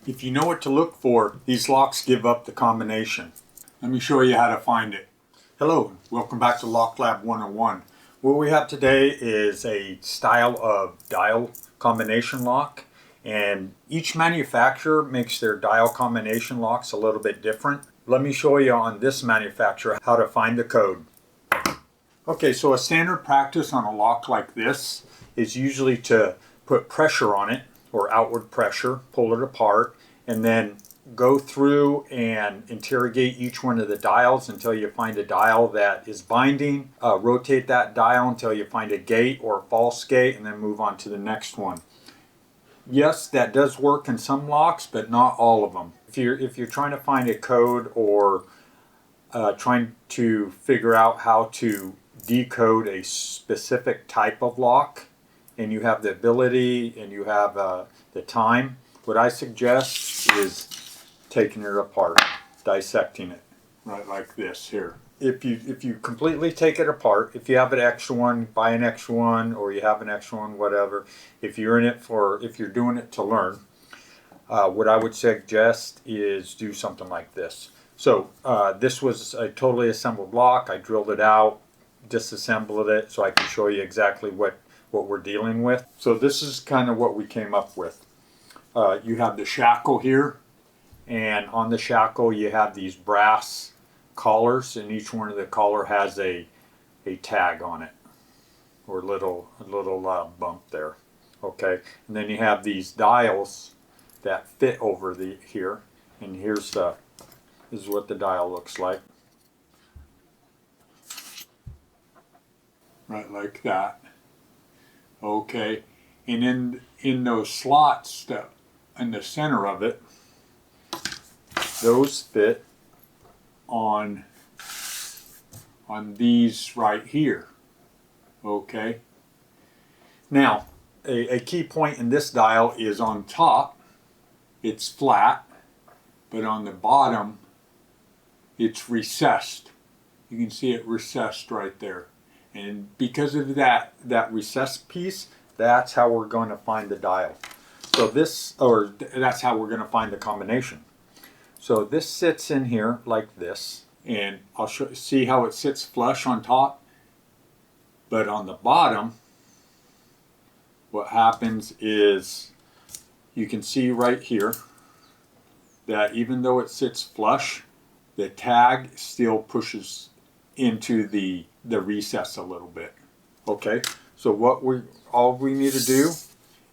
If you know what to look for, these locks give up the combination. Let me show you how to find it. Hello, welcome back to Lock Lab 101. What we have today is a style of dial combination lock, and each manufacturer makes their dial combination locks a little bit different. Let me show you on this manufacturer how to find the code. Okay, so a standard practice on a lock like this is usually to put pressure on it, or outward pressure, pull it apart, and then go through and interrogate each one of the dials until you find a dial that is binding. Rotate that dial until you find a gate or a false gate, and then move on to the next one. Yes, that does work in some locks, but not all of them. If you're trying to find a code or trying to figure out how to decode a specific type of lock, and you have the ability and you have the time, what I suggest is taking it apart, dissecting it, right like this here. If you completely take it apart, if you have an extra one, buy an extra one, or you have an extra one, whatever. If you're doing it to learn, what I would suggest is do something like this. So this was a totally assembled lock. I drilled it out, disassembled it, so I can show you exactly what we're dealing with. So this is kind of what we came up with. You have the shackle here, and on the shackle you have these brass collars, and each one of the collar has a tag on it, or a little bump there. Okay, and then you have these dials that fit over here, and this is what the dial looks like, right like that. Okay, and in those slots that in the center of it, those fit on these right here. Okay, now a key point in this dial is on top it's flat, but on the bottom it's recessed. You can see it recessed right there. And because of that recessed piece, that's how we're going to find the dial. So that's how we're going to find the combination. So this sits in here like this, and I'll see how it sits flush on top. But on the bottom, what happens is you can see right here that even though it sits flush, the tag still pushes into the recess a little bit. Okay, so all we need to do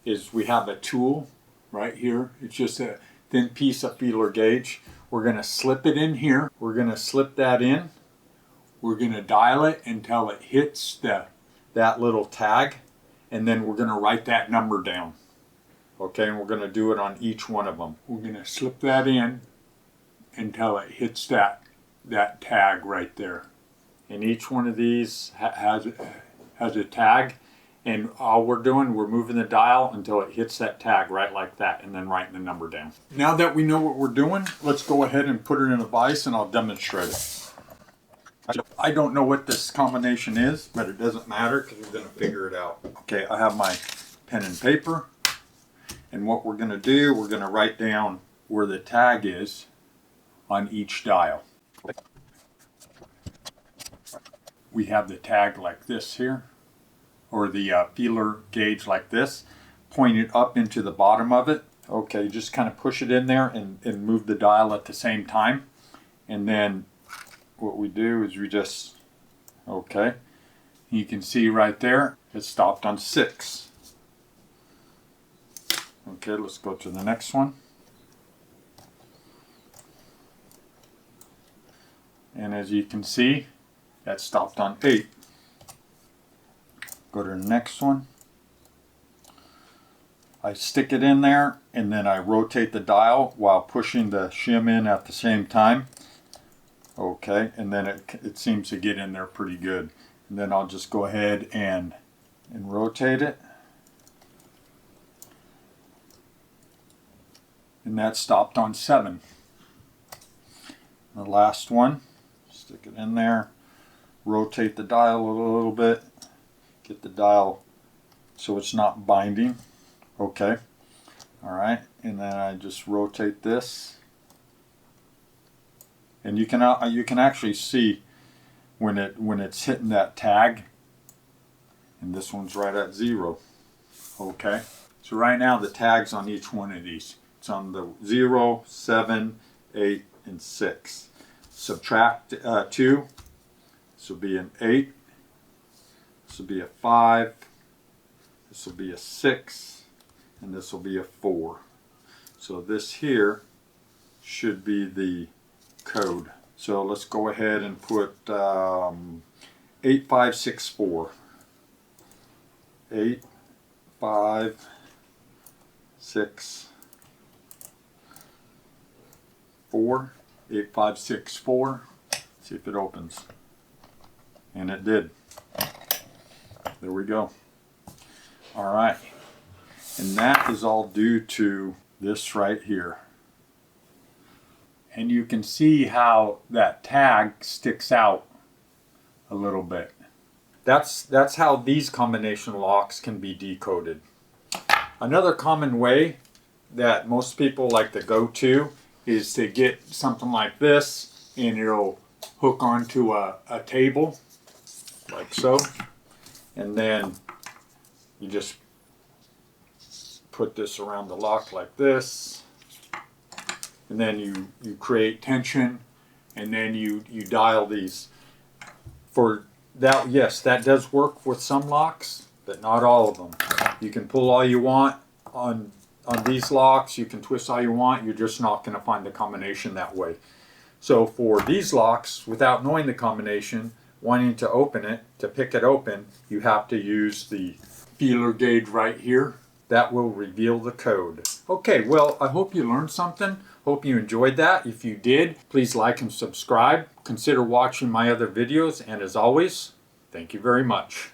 is we have a tool right here. It's just a thin piece of feeler gauge. We're going to slip it in here. We're going to slip that in. We're going to dial it until it hits that little tag, and then we're going to write that number down. Okay, and we're going to do it on each one of them. We're going to slip that in until it hits that tag right there. And each one of these has a tag, and all we're doing, we're moving the dial until it hits that tag right like that, and then writing the number down. Now that we know what we're doing, let's go ahead and put it in a vise, and I'll demonstrate it. I don't know what this combination is, but it doesn't matter because we're going to figure it out. Okay, I have my pen and paper, and what we're going to do, we're going to write down where the tag is on each dial. We have the tag like this here, or the feeler gauge like this, pointed up into the bottom of it. Okay, just kind of push it in there and move the dial at the same time. And then what we do is we just, okay, you can see right there, it stopped on 6. Okay, let's go to the next one. And as you can see, that stopped on 8. Go to the next one. I stick it in there, and then I rotate the dial while pushing the shim in at the same time. Okay, and then it seems to get in there pretty good. And then I'll just go ahead and rotate it. And that stopped on 7. The last one, stick it in there, rotate the dial a little bit, get the dial so it's not binding. Okay, all right, and then I just rotate this, and you can actually see when it's hitting that tag, and this one's right at 0. Okay, so right now the tag's on each one of these. It's on the 0, 7, 8, and 6. Subtract 2. This will be an 8. This will be a 5. This will be a 6. And this will be a 4. So this here should be the code. So let's go ahead and put 8564. 8, 5, 6, 4. 8564. See if it opens. And it did. There we go. All right. And that is all due to this right here. And you can see how that tag sticks out a little bit. That's how these combination locks can be decoded. Another common way that most people like to go to is to get something like this, and it'll hook onto a table like so, and then you just put this around the lock like this, and then you create tension, and then you dial these. For that, yes, that does work with some locks, but not all of them. You can pull all you want on these locks, you can twist all you want, you're just not going to find the combination that way. So for these locks, without knowing the combination, wanting to open it, to pick it open, you have to use the feeler gauge right here. That will reveal the code. Okay, well, I hope you learned something. Hope you enjoyed that. If you did, please like and subscribe. Consider watching my other videos, and as always, thank you very much.